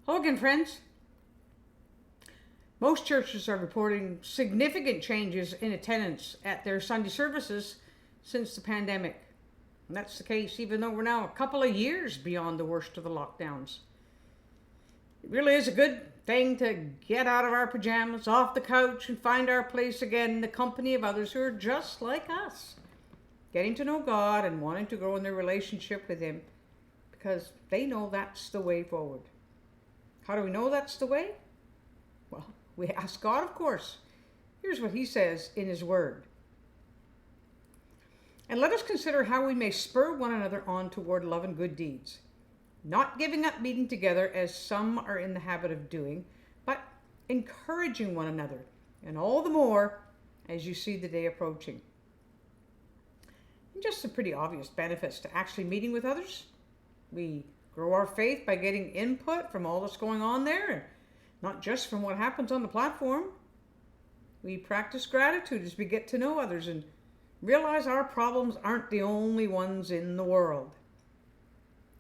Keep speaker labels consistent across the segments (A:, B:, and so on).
A: Hello again, friends. Most churches are reporting significant changes in attendance at their Sunday services since the pandemic. And that's the case even though we're now a couple of years beyond the worst of the lockdowns. It really is a good thing to get out of our pajamas, off the couch, and find our place again in the company of others who are just like us, getting to know God and wanting to grow in their relationship with Him because they know that's the way forward. How do we know that's the way? Well, we ask God, of course. Here's what He says in His Word. And let us consider how we may spur one another on toward love and good deeds, not giving up meeting together as some are in the habit of doing, but encouraging one another, and all the more as you see the day approaching. And just some pretty obvious benefits to actually meeting with others. We grow our faith by getting input from all that's going on there, not just from what happens on the platform. We practice gratitude as we get to know others and realize our problems aren't the only ones in the world.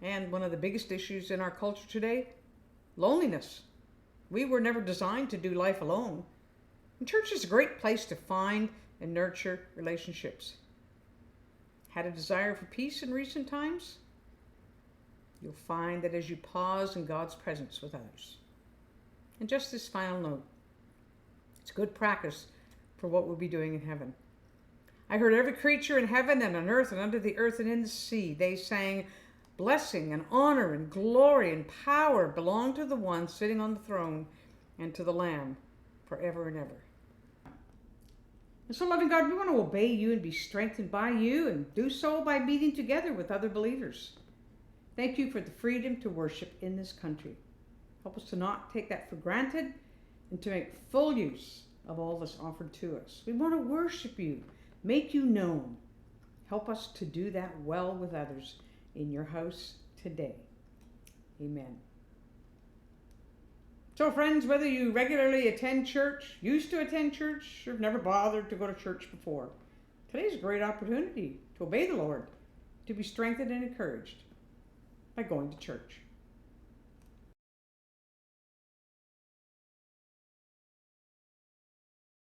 A: And one of the biggest issues in our culture today, loneliness. We were never designed to do life alone. And church is a great place to find and nurture relationships. Had a desire for peace in recent times? You'll find that as you pause in God's presence with others. And just this final note, it's good practice for what we'll be doing in heaven. I heard every creature in heaven and on earth and under the earth and in the sea. They sang, blessing and honor and glory and power belong to the one sitting on the throne and to the Lamb forever and ever. And so, loving God, we want to obey you and be strengthened by you and do so by meeting together with other believers. Thank you for the freedom to worship in this country. Help us to not take that for granted and to make full use of all that's offered to us. We want to worship you, make you known. Help us to do that well with others in your house today. Amen. So friends, whether you regularly attend church, used to attend church, or have never bothered to go to church before, today's a great opportunity to obey the Lord, to be strengthened and encouraged by going to church.